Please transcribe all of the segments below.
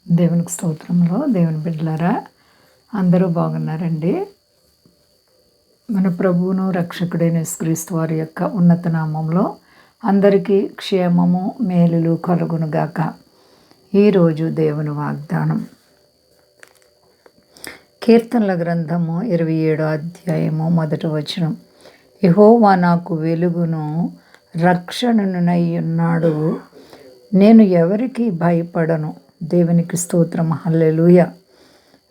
దేవునికి స్తోత్రంలో దేవుని బిడ్డలారా అందరూ బాగున్నారండి. మన ప్రభువును రక్షకుడైన యేసుక్రీస్తు వారి యొక్క ఉన్నత నామంలో అందరికీ క్షేమము మేలులు కలుగునుగాక. ఈరోజు దేవుని వాగ్దానం కీర్తనల గ్రంథము 27వ అధ్యాయము 1వ వచనం. యెహోవా నాకు వెలుగును రక్షణనునై ఉన్నాడు, నేను ఎవరికి భయపడను. దేవునికి స్తోత్రం, హల్లెలూయా.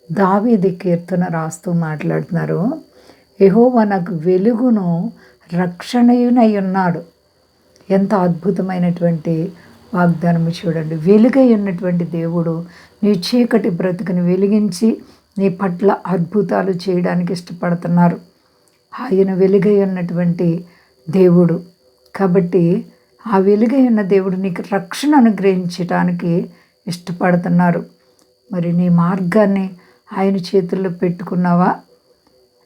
దావీదు కీర్తన రాస్తూ మాట్లాడుతున్నారు. యెహోవా నాకు వెలుగును రక్షణయునై ఉన్నాడు. ఎంత అద్భుతమైనటువంటి వాగ్దానము చూడండి. వెలుగై ఉన్నటువంటి దేవుడు నీ చీకటి బ్రతుకుని వెలిగించి నీ పట్ల అద్భుతాలు చేయడానికి ఇష్టపడుతున్నారు. ఆయన వెలుగై ఉన్నటువంటి దేవుడు కాబట్టి ఆ వెలుగై ఉన్న దేవుడు నీకు రక్షణ అనుగ్రహించడానికి ఇష్టపడుతున్నారు. మరి నీ మార్గాన్ని ఆయన చేతుల్లో పెట్టుకున్నావా?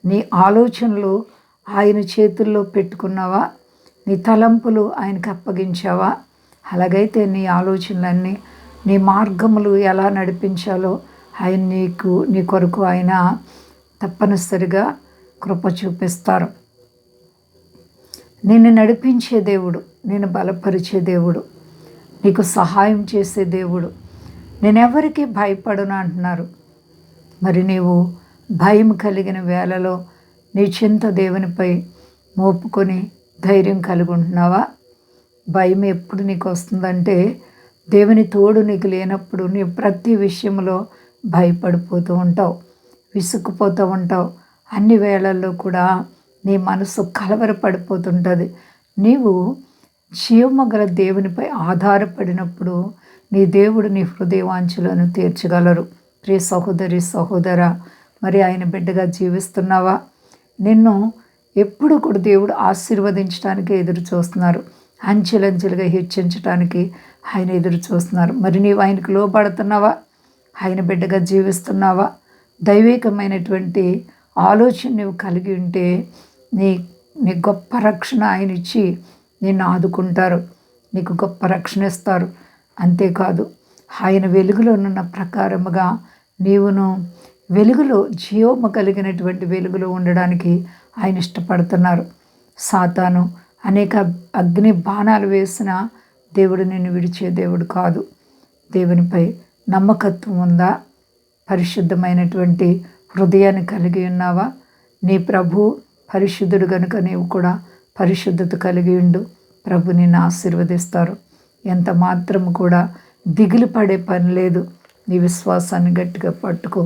నీ ఆలోచనలు ఆయన చేతుల్లో పెట్టుకున్నావా? నీ తలంపులు ఆయనకు అప్పగించావా? అలాగైతే నీ ఆలోచనలన్నీ, నీ మార్గములు ఎలా నడిపించాలో ఆయన నీ కొరకు ఆయన తప్పనిసరిగా కృప చూపిస్తారు. నిన్ను నడిపించే దేవుడు, నేను బలపరిచే దేవుడు, నీకు సహాయం చేసే దేవుడు. నేనెవరికి భయపడను అంటున్నారు. మరి నీవు భయం కలిగిన వేళలో నీ చింత దేవునిపై మోపుకొని ధైర్యం కలిగి ఉంటున్నావా? భయం ఎప్పుడు నీకు వస్తుందంటే దేవుని తోడు నీకు లేనప్పుడు నీ ప్రతి విషయంలో భయపడిపోతూ ఉంటావు, విసుక్కుపోతూ ఉంటావు. అన్ని వేళల్లో కూడా నీ మనసు కలవరపడిపోతుంటుంది. నీవు జీవము గల దేవునిపై ఆధారపడినప్పుడు నీ దేవుడు నీ హృదయవాంఛలను తీర్చగలరు. ప్రియ సహోదరి సహోదరా, మరి ఆయన బిడ్డగా జీవిస్తున్నావా? నిన్ను ఎప్పుడు కూడా దేవుడు ఆశీర్వదించడానికి ఎదురు చూస్తున్నారు. అంచెలంచెలుగా హెచ్చించడానికి ఆయన ఎదురు చూస్తున్నారు. మరి నీవు ఆయనకు లోబడుతున్నావా? ఆయన బిడ్డగా జీవిస్తున్నావా? దైవికమైనటువంటి ఆలోచన నువ్వు కలిగి ఉంటే నీ గొప్ప రక్షణ ఆయన ఇచ్చి నిన్ను ఆదుకుంటారు, నీకు గొప్ప రక్షణ ఇస్తారు. అంతేకాదు ఆయన వెలుగులో ఉన్న ప్రకారముగా నీవును వెలుగులో జీవము కలిగినటువంటి వెలుగులో ఉండడానికి ఆయన ఇష్టపడుతున్నారు. సాతాను అనేక అగ్ని బాణాలు వేసిన దేవుడు నిన్ను విడిచే దేవుడు కాదు. దేవునిపై నమ్మకత్వం ఉందా? పరిశుద్ధమైనటువంటి హృదయాన్ని కలిగి ఉన్నావా? నీ ప్రభు పరిశుద్ధుడు కనుక నీవు కూడా పరిశుద్ధత కలిగి ఉండు. ప్రభు నిన్ను ఆశీర్వదిస్తారు. ఎంత మాత్రము కూడా దిగులు పడే పని లేదు. నీ విశ్వాసాన్ని గట్టిగా పట్టుకో.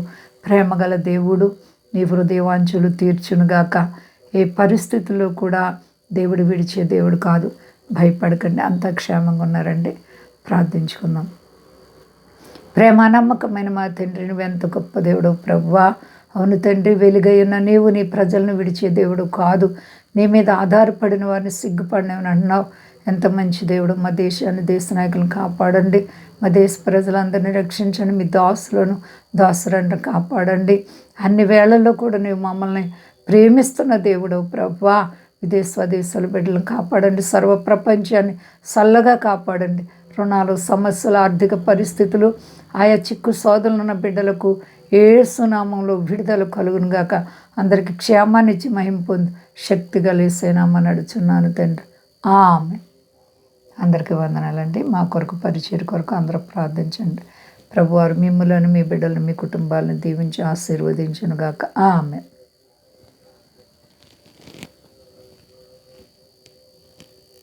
ప్రేమగల దేవుడు నీ హృదయవాంఛలు తీర్చునుగాక. ఏ పరిస్థితుల్లో కూడా దేవుడు విడిచే దేవుడు కాదు. భయపడకండి, అంత క్షేమంగా ఉన్నారండి. ప్రార్థించుకుందాం. ప్రేమ నమ్మకమైన మా తండ్రి, నువ్వు ఎంత గొప్ప దేవుడు ప్రభువా. అవును తండ్రి, వెలుగై ఉన్న నీవు నీ ప్రజలను విడిచే దేవుడు కాదు. నీ మీద ఆధారపడిన వారిని సిగ్గుపడినవని అంటున్నావు. ఎంత మంచి దేవుడు. మా దేశాన్ని, దేశ నాయకులను కాపాడండి. మా దేశ ప్రజలందరినీ రక్షించండి. మీ దాసులను కాపాడండి. అన్ని వేళల్లో కూడా నీవు మమ్మల్ని ప్రేమిస్తున్న దేవుడు ప్రభువా. విదేశ స్వదేశాల బిడ్డలను కాపాడండి. సర్వ ప్రపంచాన్ని చల్లగా కాపాడండి. రుణాలు, సమస్యలు, ఆర్థిక పరిస్థితులు, ఆయా చిక్కు సోదరులున్న బిడ్డలకు యేసు నామంలో విడుదల కలుగునుగాక. అందరికీ క్షేమాన్ని ఇచ్చి మహిమ పొంది శక్తి కలిసేనామని నడుచున్నాను తండ్రి. ఆమేన్. అందరికీ వందనాలండి. మా కొరకు పరిచయం కొరకు అందరూ ప్రార్థించండి. ప్రభువారు మిమ్మలను, మీ బిడ్డలను, మీ కుటుంబాలను దీవించి ఆశీర్వదించునుగాక. ఆమేన్.